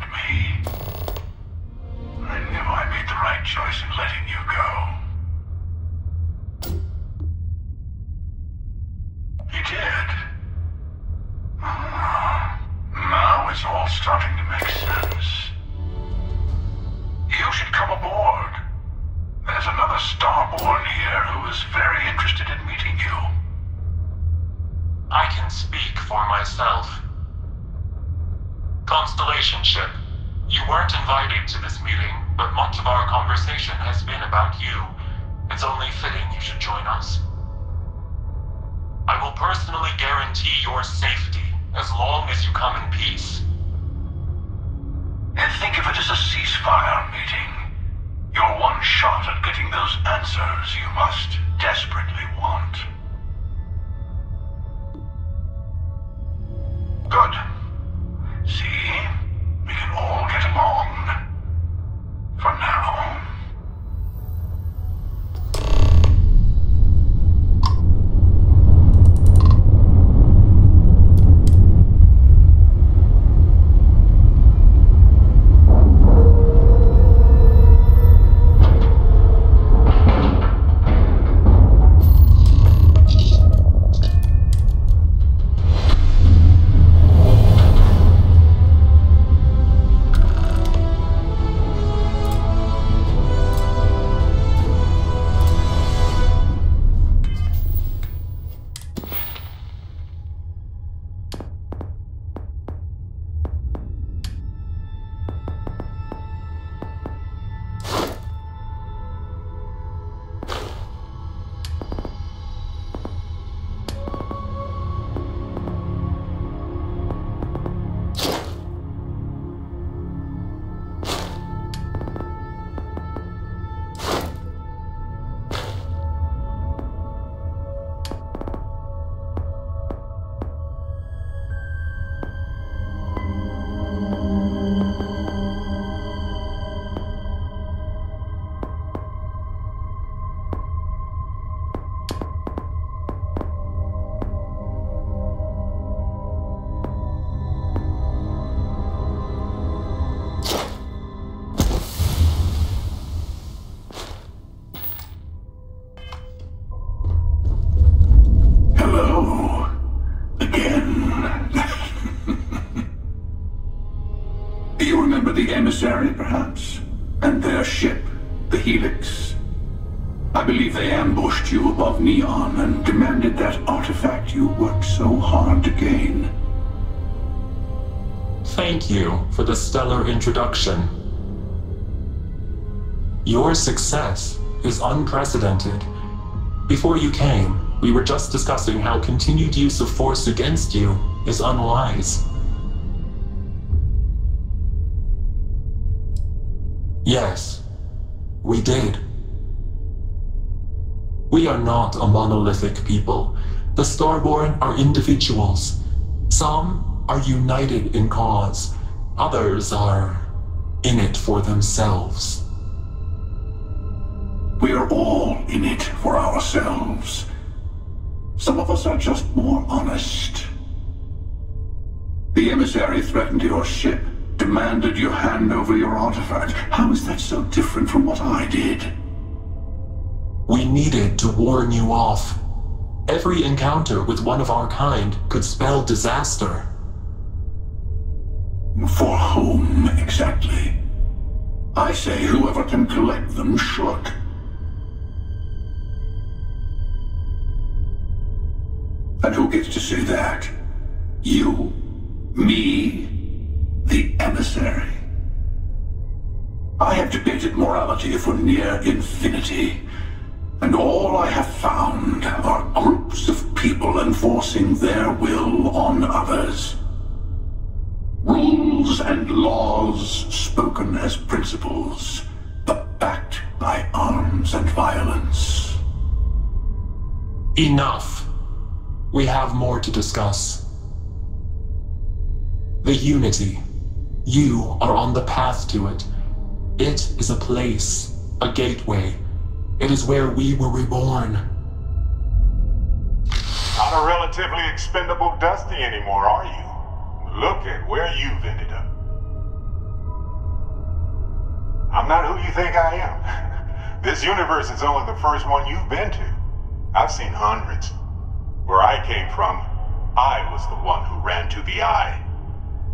harmed me. I knew I made the right choice in letting you go. You did. Now it's all starting to make sense. You should come aboard. There's another Starborn here who is very interested in meeting you. I can speak for myself. Constellation ship, you weren't invited to this meeting, but much of our conversation has been about you. It's only fitting you should join us. I will personally guarantee your safety as long as you come in peace. And think of it as a ceasefire meeting. Your one shot at getting those answers you must desperately want. Good. See? We can all get along. For now. Emissary, perhaps, and their ship, the Helix. I believe they ambushed you above Neon and demanded that artifact you worked so hard to gain. Thank you for the stellar introduction. Your success is unprecedented. Before you came, we were just discussing how continued use of force against you is unwise. Yes, we did. We are not a monolithic people. The Starborn are individuals. Some are united in cause. Others are in it for themselves. We are all in it for ourselves. Some of us are just more honest. The emissary threatened your ship, demanded you hand over your artifact. How is that so different from what I did? We needed to warn you off. Every encounter with one of our kind could spell disaster. For whom, exactly? I say whoever can collect them should. And who gets to say that? You? Me? The emissary? I have debated morality for near infinity, and all I have found are groups of people enforcing their will on others. Rules and laws spoken as principles, but backed by arms and violence. Enough. We have more to discuss. The Unity. You are on the path to it. It is a place, a gateway. It is where we were reborn. Not a relatively expendable Dusty anymore, are you? Look at where you've ended up. not who you think I am. This universe is only the first one you've been to. I've seen hundreds. Where I came from, I was the one who ran to the Eye.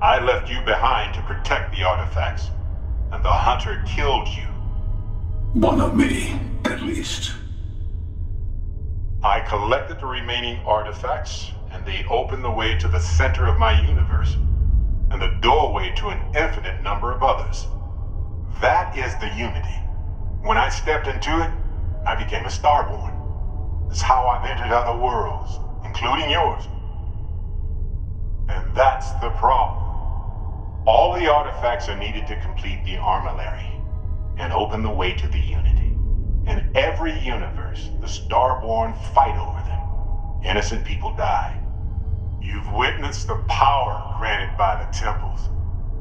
I left you behind to protect the artifacts, and the Hunter killed you. One of me, at least. I collected the remaining artifacts, and they opened the way to the center of my universe, and the doorway to an infinite number of others. That is the Unity. When I stepped into it, I became a Starborn. It's how I've entered other worlds, including yours. And that's the problem. All the artifacts are needed to complete the Armillary and open the way to the Unity. In every universe, the Starborn fight over them. Innocent people die. You've witnessed the power granted by the temples,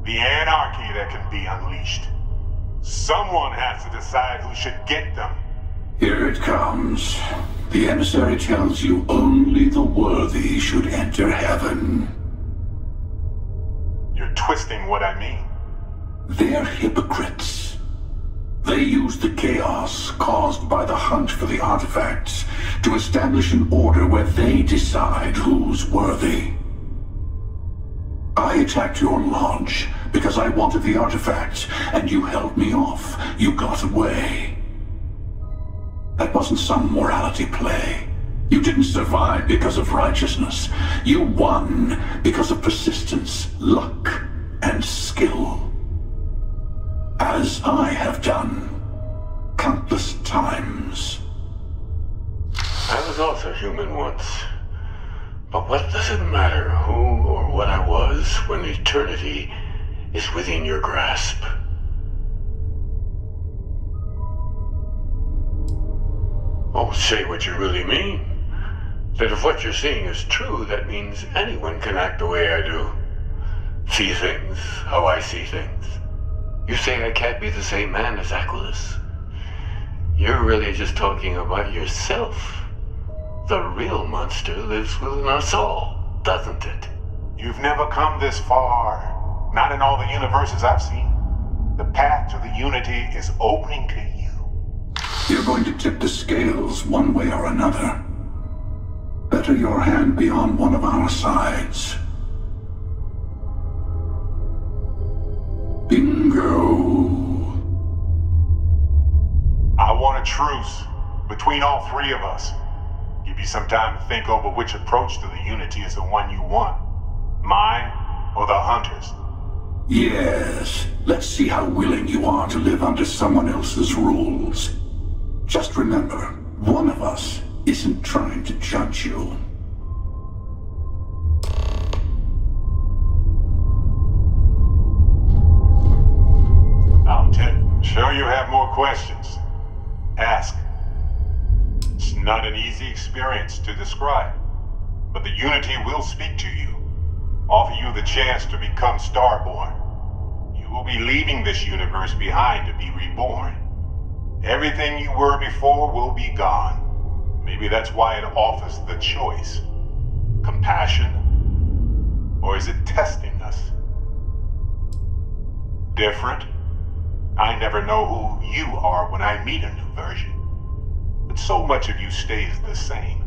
the anarchy that can be unleashed. Someone has to decide who should get them. Here it comes. The emissary tells you only the worthy should enter heaven. You're twisting what I mean. They're hypocrites. They use the chaos caused by the hunt for the artifacts to establish an order where they decide who's worthy. I attacked your launch because I wanted the artifacts, and you held me off. You got away. That wasn't some morality play. You didn't survive because of righteousness. You won because of persistence, luck, and skill. As I have done countless times. I was also human once. But what does it matter who or what I was when eternity is within your grasp? Oh, say what you really mean. That if what you're seeing is true, that means anyone can act the way I do. See things how I see things. You say I can't be the same man as Aquilus. You're really just talking about yourself. The real monster lives within us all, doesn't it? You've never come this far. Not in all the universes I've seen. The path to the Unity is opening to you. You're going to tip the scales one way or another. Better your hand be on one of our sides. Bingo. I want a truce between all three of us. Give you some time to think over which approach to the Unity is the one you want. Mine or the Hunter's? Yes. Let's see how willing you are to live under someone else's rules. Just remember, one of us isn't trying to judge you. I'm sure you have more questions. Ask. It's not an easy experience to describe, but the Unity will speak to you, offer you the chance to become Starborn. You will be leaving this universe behind to be reborn. Everything you were before will be gone. Maybe that's why it offers the choice. Compassion? Or is it testing us? Different? I never know who you are when I meet a new version. But so much of you stays the same.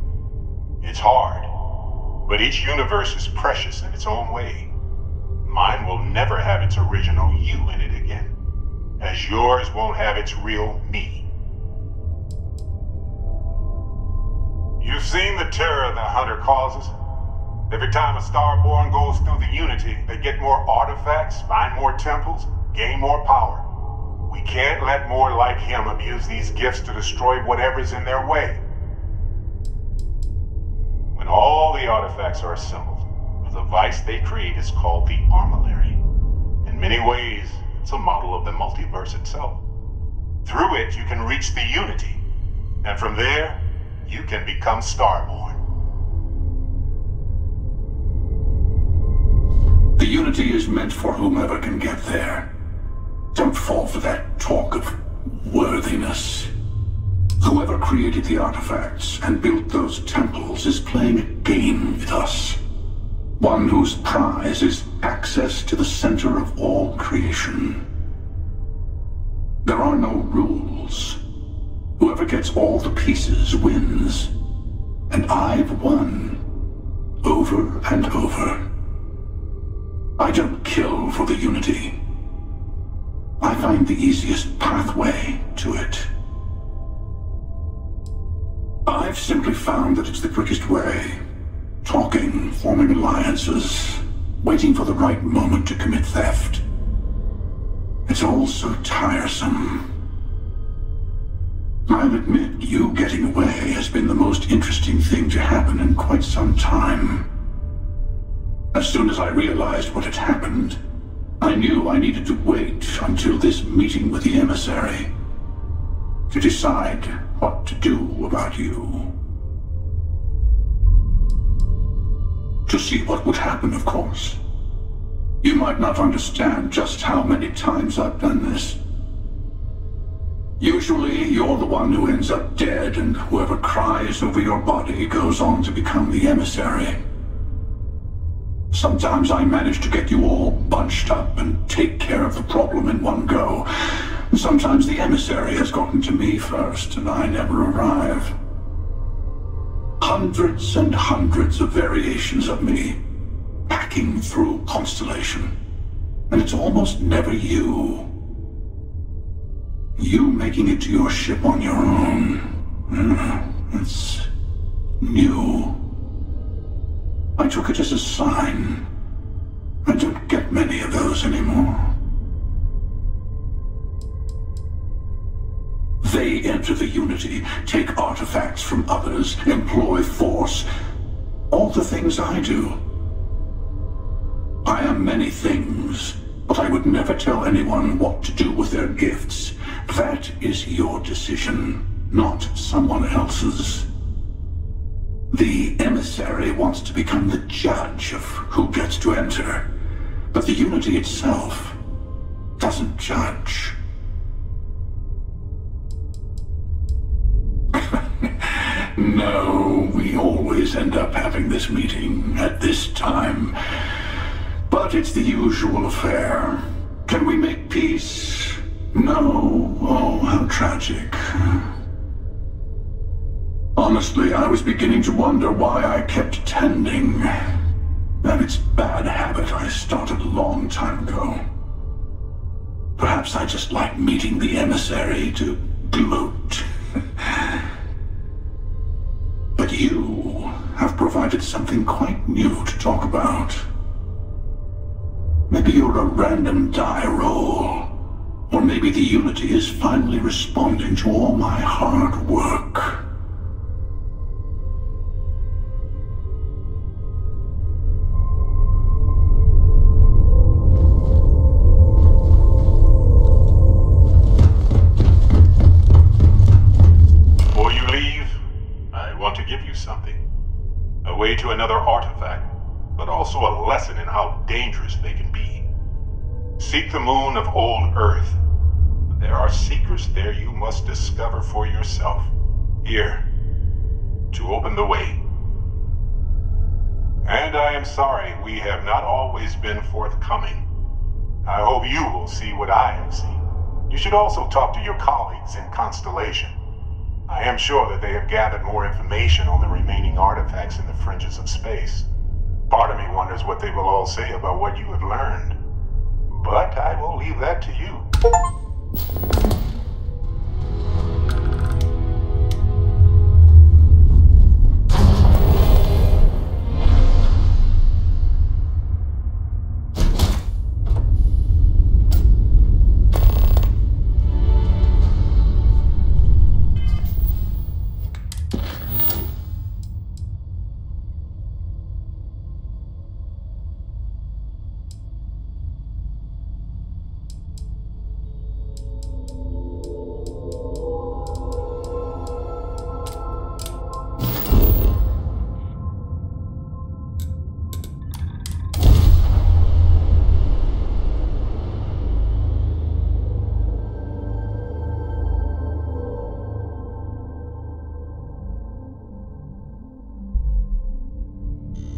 It's hard, but each universe is precious in its own way. Mine will never have its original you in it again, as yours won't have its real me. You've seen the terror the Hunter causes. Every time a Starborn goes through the Unity, they get more artifacts, find more temples, gain more power. We can't let more like him abuse these gifts to destroy whatever's in their way. When all the artifacts are assembled, the device they create is called the Armillary. In many ways, it's a model of the multiverse itself. Through it, you can reach the Unity, and from there, you can become Starborn. The Unity is meant for whomever can get there. Don't fall for that talk of worthiness. Whoever created the artifacts and built those temples is playing a game with us. One whose prize is access to the center of all creation. There are no rules. Whoever gets all the pieces wins. And I've won. Over and over. I don't kill for the Unity. I find the easiest pathway to it. I've simply found that it's the quickest way. Talking, forming alliances, waiting for the right moment to commit theft. It's all so tiresome. I'll admit, you getting away has been the most interesting thing to happen in quite some time. As soon as I realized what had happened, I knew I needed to wait until this meeting with the emissary to decide what to do about you. To see what would happen, of course. You might not understand just how many times I've done this. Usually, you're the one who ends up dead, and whoever cries over your body goes on to become the emissary. Sometimes I manage to get you all bunched up and take care of the problem in one go. Sometimes the emissary has gotten to me first, and I never arrive. Hundreds and hundreds of variations of me, packing through Constellation. And it's almost never you. You making it to your ship on your own. It's new. I took it as a sign. I don't get many of those anymore. They enter the Unity, take artifacts from others, employ force. All the things I do. I am many things, but I would never tell anyone what to do with their gifts. That is your decision, not someone else's. The emissary wants to become the judge of who gets to enter, but the Unity itself doesn't judge. No, we always end up having this meeting at this time. But it's the usual affair. Can we make peace? No. Oh, how tragic. Honestly, I was beginning to wonder why I kept attending. And it's a bad habit I started a long time ago. Perhaps I just like meeting the emissary to gloat. But you have provided something quite new to talk about. Maybe you're a random die roll. Or maybe the Unity is finally responding to all my hard work. Before you leave, I want to give you something. A way to another artifact, but also a lesson in how dangerous they can be. Seek the moon of old Earth. There are secrets there you must discover for yourself. Here, to open the way. And I am sorry we have not always been forthcoming. I hope you will see what I have seen. You should also talk to your colleagues in Constellation. I am sure that they have gathered more information on the remaining artifacts in the fringes of space. Part of me wonders what they will all say about what you have learned. But I will leave that to you.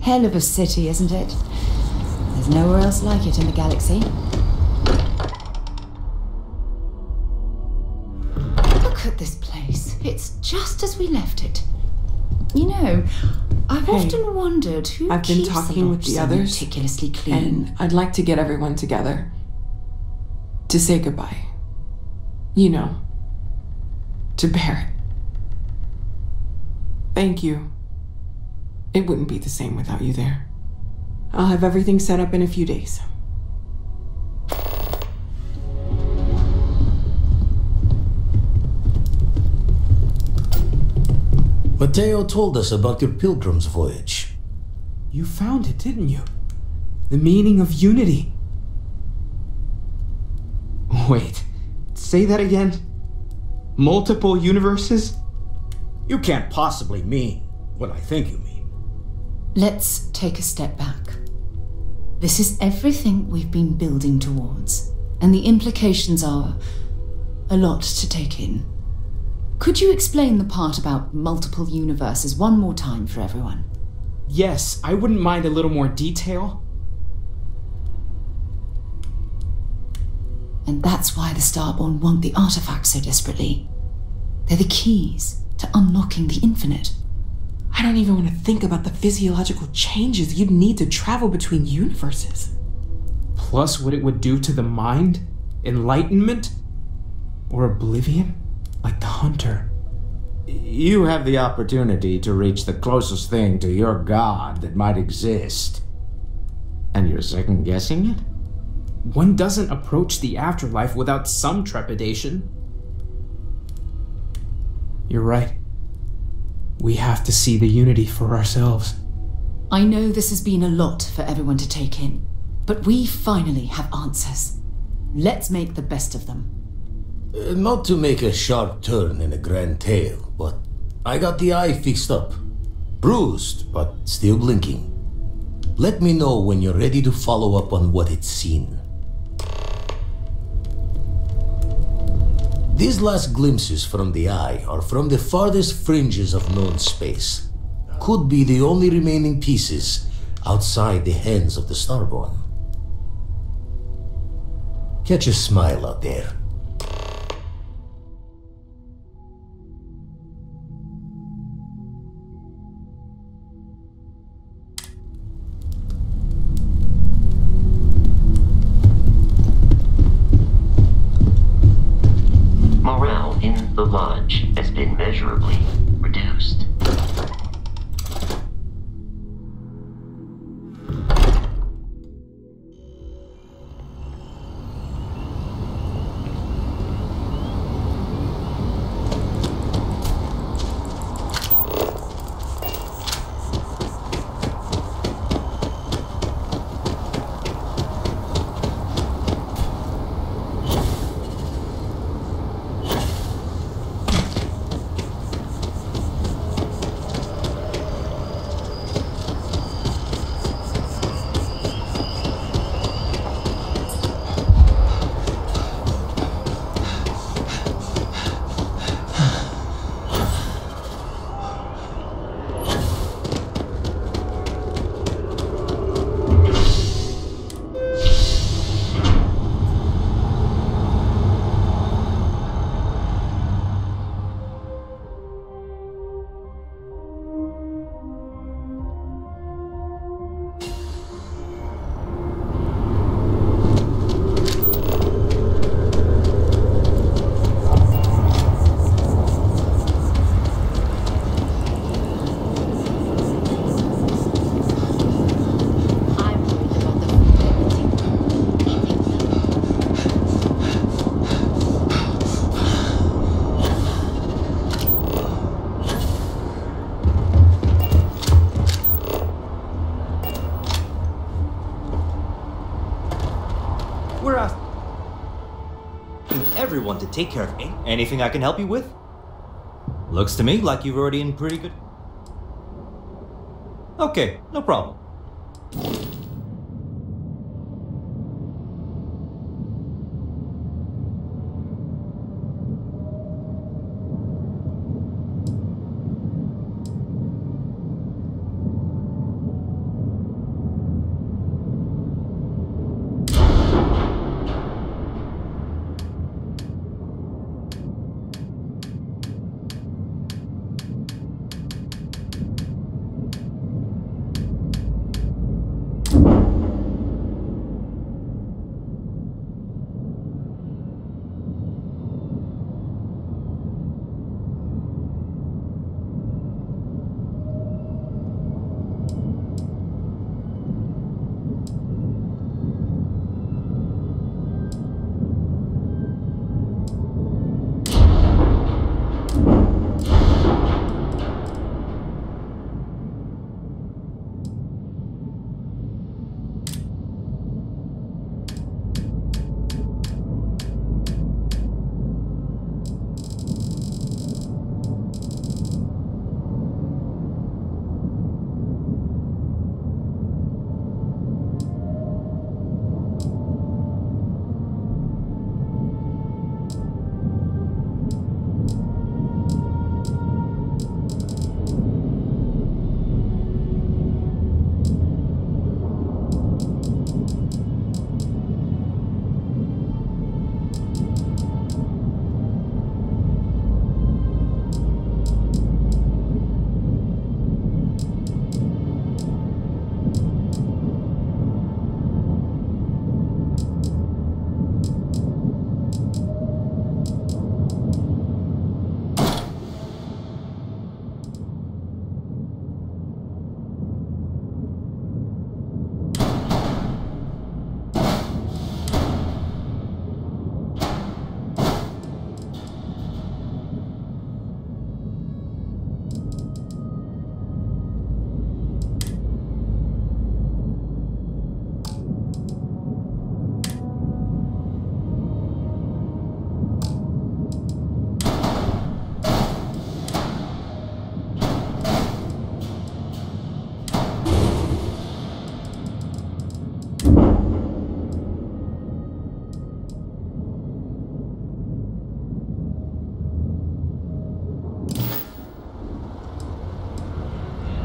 Hell of a city, isn't it? There's nowhere else like it in the galaxy. Look at this place. It's just as we left it. You know, I've often wondered who I've been keeps talking with the so others, meticulously clean. and I'd like to get everyone together to say goodbye. You know, to Barrett. Thank you. It wouldn't be the same without you there. I'll have everything set up in a few days. Mateo told us about your pilgrim's voyage. You found it, didn't you? The meaning of unity. Wait, say that again? Multiple universes? You can't possibly mean what I think you mean. Let's take a step back. This is everything we've been building towards, and the implications are a lot to take in. Could you explain the part about multiple universes one more time for everyone? Yes, I wouldn't mind a little more detail. And that's why the Starborn want the artifacts so desperately. They're the keys to unlocking the infinite. I don't even want to think about the physiological changes you'd need to travel between universes. Plus what it would do to the mind? Enlightenment? Or oblivion? Like the Hunter. You have the opportunity to reach the closest thing to your god that might exist. And you're second-guessing it? One doesn't approach the afterlife without some trepidation. You're right. We have to see the unity for ourselves. I know this has been a lot for everyone to take in, but we finally have answers. Let's make the best of them. Not to make a sharp turn in a grand tale, but I got the eye fixed up. Bruised, but still blinking. Let me know when you're ready to follow up on what it's seen. These last glimpses from the eye are from the farthest fringes of known space. Could be the only remaining pieces outside the hands of the Starborn. Catch a smile out there. Morale in the lodge has been measurably reduced. We're asking everyone to take care of anything I can help you with. Looks to me like you're already in pretty good... Okay, no problem.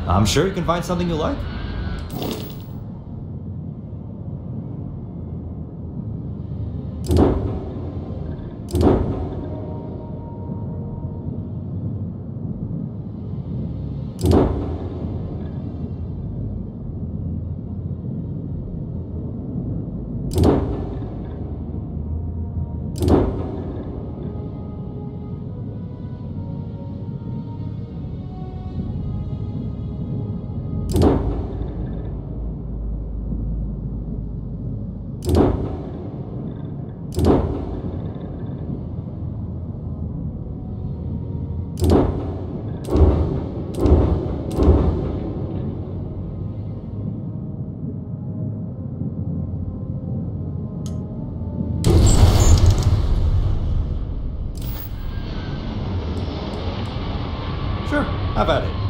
I'm sure you can find something you like. Sure, have at it.